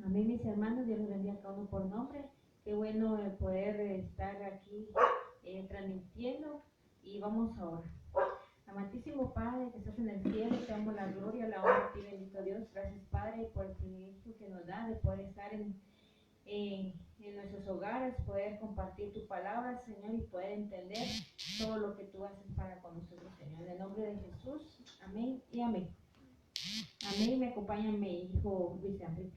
Amén, mis hermanos, Dios los bendiga a cada uno por nombre. Qué bueno poder estar aquí transmitiendo y vamos a orar. Amantísimo Padre que estás en el cielo, te damos la gloria, la honra a ti, bendito Dios. Gracias, Padre, por el privilegio que nos da de poder estar en nuestros hogares, poder compartir tu palabra, Señor, y poder entender todo lo que tú haces para con nosotros, Señor. En el nombre de Jesús, amén y amén. Amén. Me acompaña mi hijo Luis Enrique.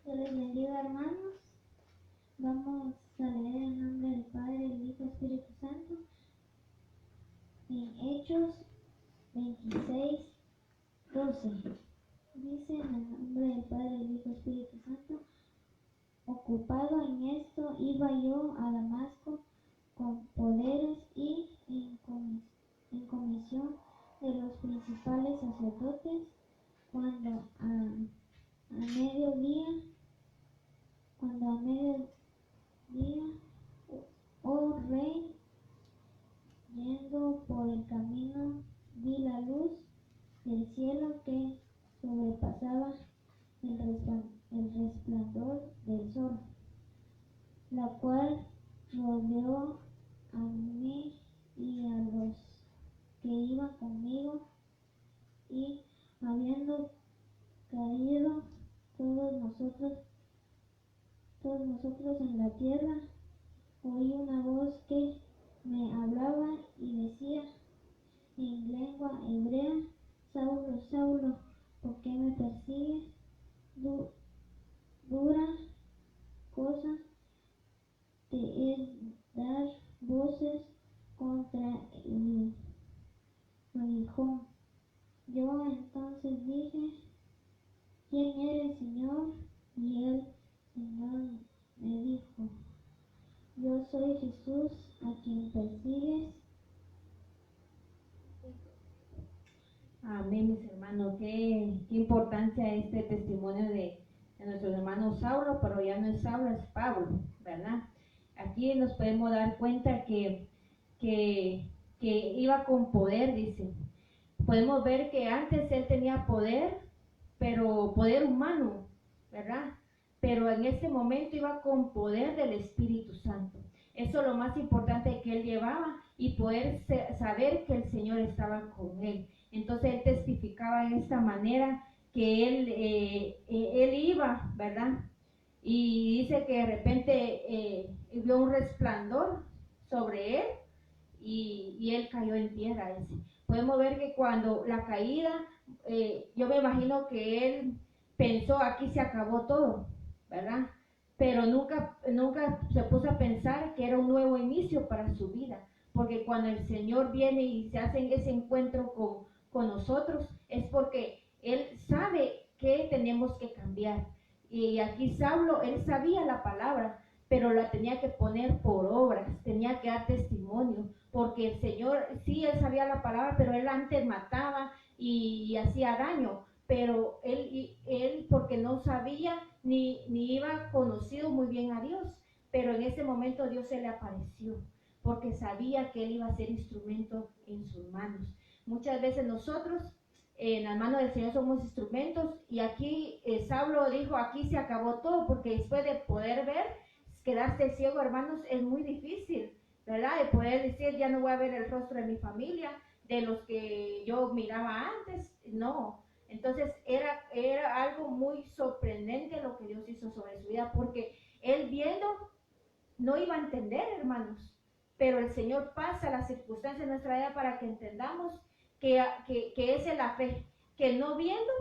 Dios les bendiga, hermanos. Vamos a leer en nombre del Padre, del Hijo y Espíritu Santo. En Hechos 26, 12. Dice en el nombre del Padre, del Hijo y Espíritu Santo. Ocupado en esto, iba yo a Damasco con poderes y en comisión de los principales sacerdotes, cuando a mediodía, oh rey, yendo por el camino, vi la luz del cielo que sobrepasaba el resplandor del sol, la cual rodeó a mí y a los que iban conmigo, y habiendo caído todos nosotros en la tierra, oí una voz que me hablaba y decía en lengua hebrea: Saulo, Saulo, ¿por qué me persigues? Dura cosa te es dar voces contra el aguijón. Yo entonces dije: ¿Quién eres, Señor? Y el Señor me dijo: Yo soy Jesús, a quien persigues. Amén, mis hermanos. Qué importancia este testimonio de nuestro hermano Saulo, pero ya no es Saulo, es Pablo, ¿verdad? Aquí nos podemos dar cuenta que iba con poder, dice. Podemos ver que antes él tenía poder, pero poder humano, ¿verdad? Pero en este momento iba con poder del Espíritu Santo. Eso es lo más importante que él llevaba, y poder saber que el Señor estaba con él. Entonces él testificaba en esta manera que él iba, ¿verdad? Y dice que de repente vio un resplandor sobre él y él cayó en tierra. Podemos ver que cuando la caída, yo me imagino que él pensó: aquí se acabó todo, ¿verdad? Pero nunca se puso a pensar que era un nuevo inicio para su vida, porque cuando el Señor viene y se hace ese encuentro con nosotros, es porque Él sabe que tenemos que cambiar. Y aquí Saulo, él sabía la palabra, pero la tenía que poner por obras, tenía que dar testimonio, porque el Señor, sí, él sabía la palabra, pero él antes mataba y hacía daño, pero él porque no sabía ni iba conocido muy bien a Dios, pero en ese momento Dios se le apareció, porque sabía que él iba a ser instrumento en sus manos. Muchas veces nosotros en las manos del Señor somos instrumentos, y aquí Saulo dijo: aquí se acabó todo, porque después de poder ver, quedarse ciego, hermanos, es muy difícil, ¿verdad? De poder decir: ya no voy a ver el rostro de mi familia, de los que yo miraba antes, no. Entonces era algo muy sorprendente lo que Dios hizo sobre su vida, porque él viendo no iba a entender, hermanos, pero el Señor pasa las circunstancias en nuestra vida para que entendamos que esa es la fe, que no viendo,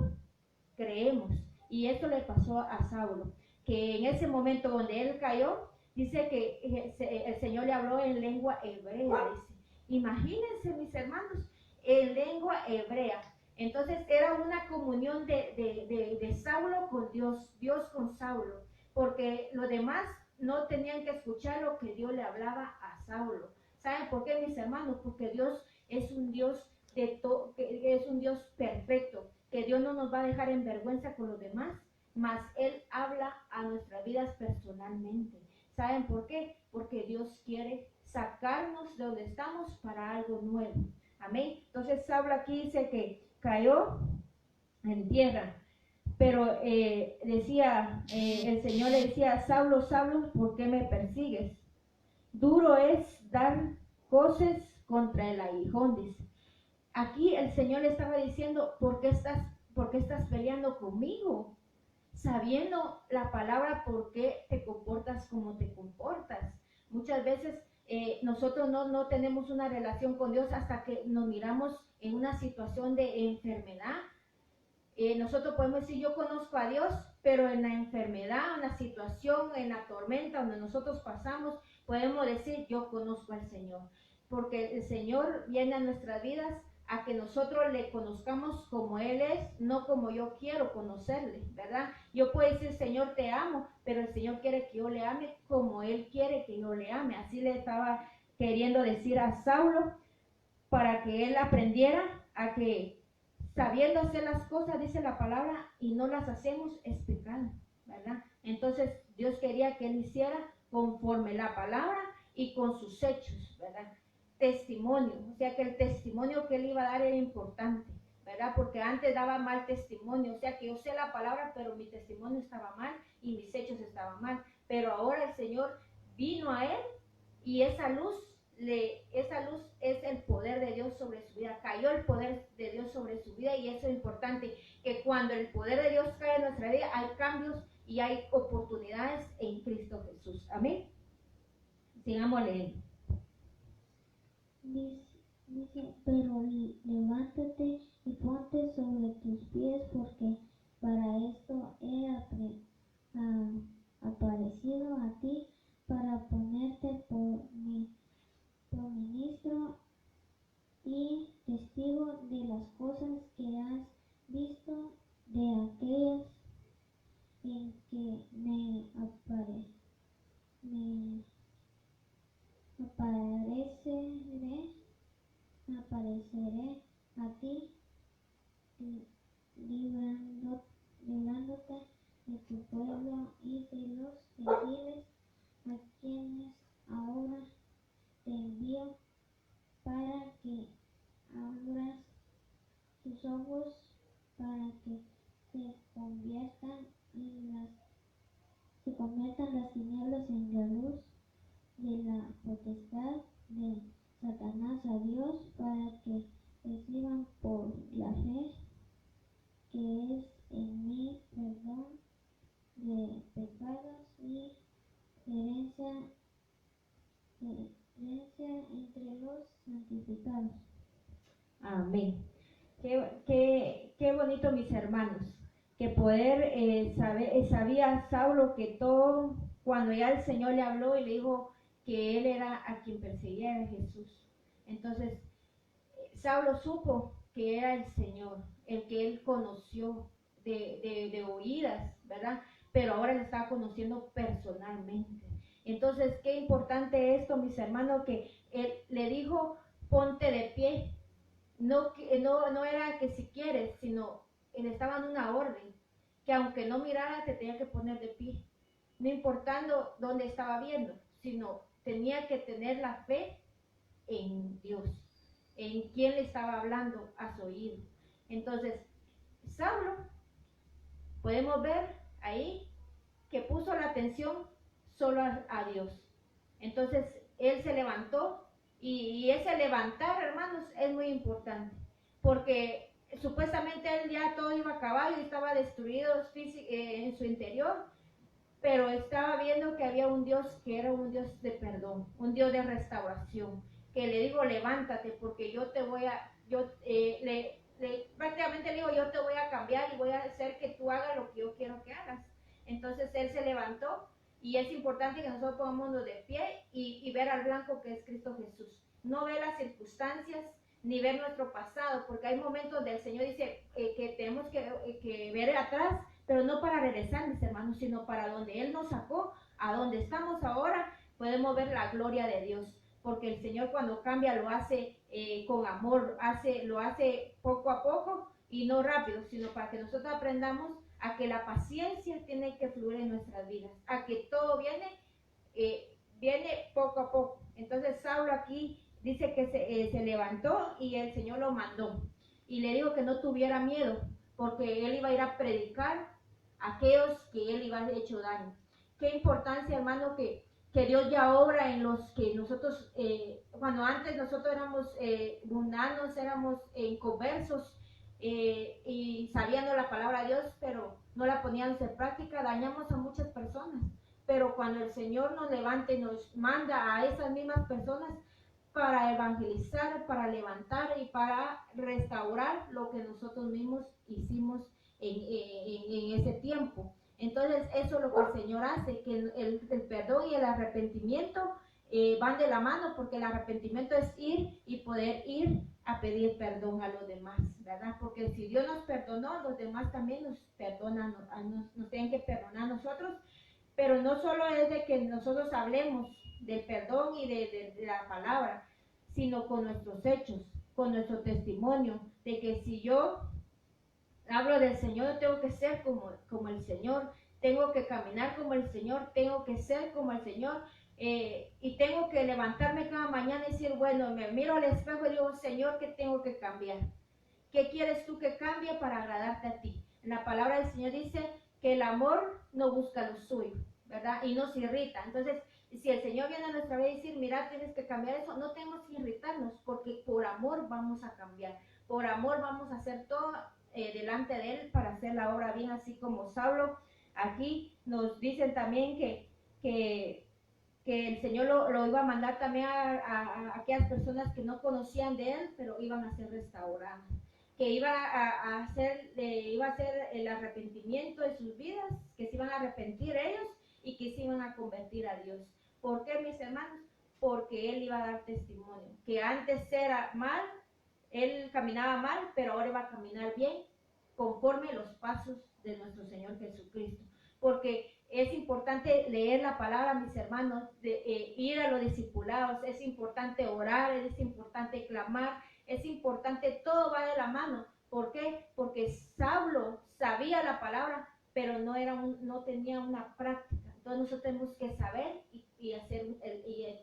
creemos. Y esto le pasó a Saulo, que en ese momento donde él cayó, dice que el Señor le habló en lengua hebrea, dice. Imagínense, mis hermanos, en lengua hebrea. Entonces era una comunión de Saulo con Dios, Dios con Saulo, porque los demás no tenían que escuchar lo que Dios le hablaba a Saulo. ¿Saben por qué, mis hermanos? Porque Dios es un Dios que es un Dios perfecto, que Dios no nos va a dejar en vergüenza con los demás, mas Él habla a nuestras vidas personalmente. ¿Saben por qué? Porque Dios quiere sacarnos de donde estamos para algo nuevo. Amén. Entonces Saulo aquí dice que cayó en tierra, pero decía, el Señor le decía, Saulo, Saulo, ¿por qué me persigues? Duro es dar coces contra el aguijón, dice. Aquí el Señor le estaba diciendo, ¿por qué estás peleando conmigo? Sabiendo la palabra, ¿por qué te comportas como te comportas? Muchas veces nosotros no tenemos una relación con Dios hasta que nos miramos en una situación de enfermedad. Nosotros podemos decir, yo conozco a Dios, pero en la enfermedad, en la situación, en la tormenta donde nosotros pasamos, podemos decir, yo conozco al Señor. Porque el Señor viene a nuestras vidas a que nosotros le conozcamos como Él es, no como yo quiero conocerle, ¿verdad? Yo puedo decir, Señor, te amo, pero el Señor quiere que yo le ame como Él quiere que yo le ame. Así le estaba queriendo decir a Saulo, para que él aprendiera a que sabiendo hacer las cosas, dice la palabra, y no las hacemos, es pecado, ¿verdad? Entonces Dios quería que él hiciera conforme la palabra y con sus hechos, ¿verdad? Testimonio, o sea que el testimonio que él iba a dar era importante, ¿verdad? Porque antes daba mal testimonio, o sea que yo sé la palabra, pero mi testimonio estaba mal y mis hechos estaban mal, pero ahora el Señor vino a él y esa luz es el poder de Dios sobre su vida, cayó el poder de Dios sobre su vida, y eso es importante, que cuando el poder de Dios cae en nuestra vida hay cambios y hay oportunidades en Cristo Jesús. Amén. Sigamos leyendo. Dice, pero levántate y ponte sobre tus pies, porque para esto he aparecido a ti, para ponerte por ministro y testigo de las cosas que has visto, de aquellas en que me apareceré a ti, librándote de tu pueblo y de los gentiles, a quienes ahora te envío, para que abras tus ojos, para que se conviertan las tinieblas en la luz de la potestad de Satanás a Dios, para que reciban por la fe que es en mí perdón de pecados y herencia entre los santificados. Amén. Qué bonito, mis hermanos, que poder sabía Saulo que todo, cuando ya el Señor le habló y le dijo que él era a quien perseguía a Jesús. Entonces, Saulo supo que era el Señor, el que él conoció de oídas, ¿verdad? Pero ahora le estaba conociendo personalmente. Entonces, qué importante esto, mis hermanos, que él le dijo, ponte de pie. No era que si quieres, sino él estaba en una orden, que aunque no mirara, te tenía que poner de pie, no importando dónde estaba viendo, sino tenía que tener la fe en Dios, en quien le estaba hablando a su oído. Entonces, Saulo, podemos ver ahí que puso la atención solo a Dios. Entonces, él se levantó, y ese levantar, hermanos, es muy importante, porque supuestamente él ya todo iba a caballo y estaba destruido en su interior, pero estaba viendo que había un Dios que era un Dios de perdón, un Dios de restauración, que le digo, levántate, porque yo te voy a, prácticamente le digo, yo te voy a cambiar y voy a hacer que tú hagas lo que yo quiero que hagas. Entonces él se levantó, y es importante que nosotros pongámonos de pie y ver al blanco que es Cristo Jesús. No ver las circunstancias, ni ver nuestro pasado, porque hay momentos donde el Señor dice que tenemos que ver atrás, pero no para regresar, mis hermanos, sino para donde Él nos sacó, a donde estamos ahora, podemos ver la gloria de Dios, porque el Señor cuando cambia lo hace con amor, lo hace poco a poco y no rápido, sino para que nosotros aprendamos a que la paciencia tiene que fluir en nuestras vidas, a que todo viene poco a poco. Entonces Saulo aquí dice que se levantó y el Señor lo mandó y le dijo que no tuviera miedo, porque él iba a ir a predicar a aquellos que él iba a haber hecho daño. Qué importancia, hermano, que Dios ya obra en los que nosotros, cuando antes nosotros éramos mundanos, éramos inconversos, y sabiendo la palabra de Dios, pero no la poníamos en práctica, dañamos a muchas personas. Pero cuando el Señor nos levanta y nos manda a esas mismas personas para evangelizar, para levantar y para restaurar lo que nosotros mismos hicimos en ese tiempo. Entonces eso es lo que el Señor hace, que el perdón y el arrepentimiento van de la mano, porque el arrepentimiento es ir y poder ir a pedir perdón a los demás, ¿verdad? Porque si Dios nos perdonó, los demás también nos perdonan, nos tienen que perdonar a nosotros. Pero no solo es de que nosotros hablemos del perdón y de la palabra, sino con nuestros hechos, con nuestro testimonio, de que si yo hablo del Señor, tengo que ser como el Señor, tengo que caminar como el Señor, tengo que ser como el Señor, y tengo que levantarme cada mañana y decir, bueno, me miro al espejo y digo, Señor, ¿qué tengo que cambiar? ¿Qué quieres tú que cambie para agradarte a ti? La palabra del Señor dice que el amor no busca lo suyo, ¿verdad? Y nos irrita. Entonces, si el Señor viene a nuestra vida y decir, mira, tienes que cambiar eso, no tenemos que irritarnos, porque por amor vamos a cambiar. Por amor vamos a hacer todo delante de Él para hacer la obra bien, así como Saulo. Aquí nos dicen también que el Señor lo iba a mandar también a aquellas personas que no conocían de Él, pero iban a ser restauradas, que iba a hacer el arrepentimiento de sus vidas, que se iban a arrepentir ellos y que se iban a convertir a Dios. ¿Por qué, mis hermanos? Porque Él iba a dar testimonio, que antes era mal, Él caminaba mal, pero ahora va a caminar bien, conforme los pasos de nuestro Señor Jesucristo. Porque es importante leer la palabra, mis hermanos, ir a los discipulados, es importante orar, es importante clamar, es importante, todo va de la mano. ¿Por qué? Porque Saulo sabía la palabra, pero no tenía una práctica. Entonces nosotros tenemos que saber y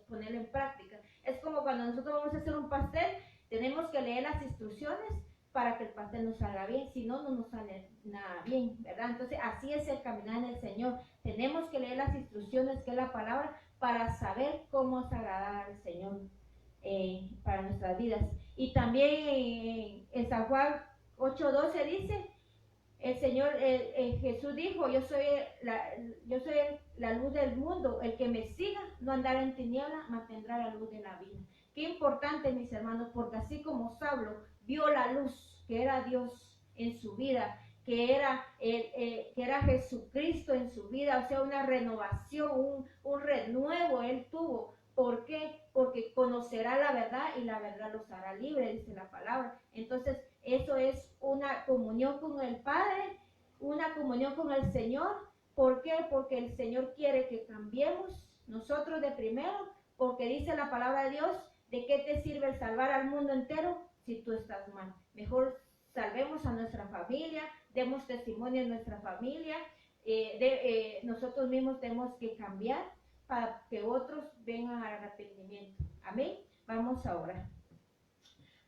ponerlo en práctica. Es como cuando nosotros vamos a hacer un pastel, tenemos que leer las instrucciones para que el pastel nos salga bien, si no, no nos sale nada bien, ¿verdad? Entonces, así es el caminar en el Señor. Tenemos que leer las instrucciones, que es la palabra, para saber cómo es agradar al Señor para nuestras vidas. Y también en San Juan 8:12 dice, el Señor, Jesús dijo, yo soy la luz del mundo, el que me siga no andará en tiniebla, mas tendrá la luz de la vida. Qué importante, mis hermanos, porque así como Saulo vio la luz, que era Dios en su vida, que era Jesucristo en su vida, o sea, una renovación, un renuevo él tuvo. ¿Por qué? Porque conocerá la verdad y la verdad los hará libres, dice la palabra. Entonces, eso es una comunión con el Padre, una comunión con el Señor. ¿Por qué? Porque el Señor quiere que cambiemos nosotros de primero, porque dice la palabra de Dios, ¿de qué te sirve el salvar al mundo entero si tú estás mal? Mejor salvemos a nuestra familia, demos testimonio en nuestra familia, nosotros mismos tenemos que cambiar para que otros vengan al arrepentimiento. Amén. Vamos a orar.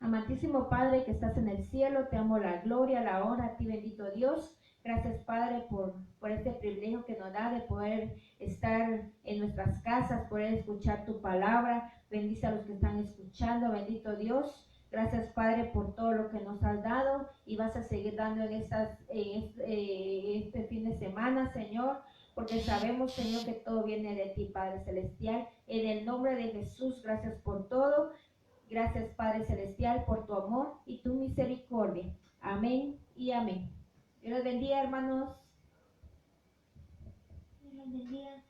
Amantísimo Padre que estás en el cielo, te amo la gloria, la honra a ti, bendito Dios. Gracias, Padre, por este privilegio que nos da de poder estar en nuestras casas, poder escuchar tu palabra. Bendice a los que están escuchando, bendito Dios. Gracias, Padre, por todo lo que nos has dado y vas a seguir dando en este fin de semana, Señor, porque sabemos, Señor, que todo viene de ti, Padre Celestial. En el nombre de Jesús, gracias por todo. Gracias, Padre Celestial, por tu amor y tu misericordia. Amén y amén. Dios los bendiga, hermanos. Dios los bendiga.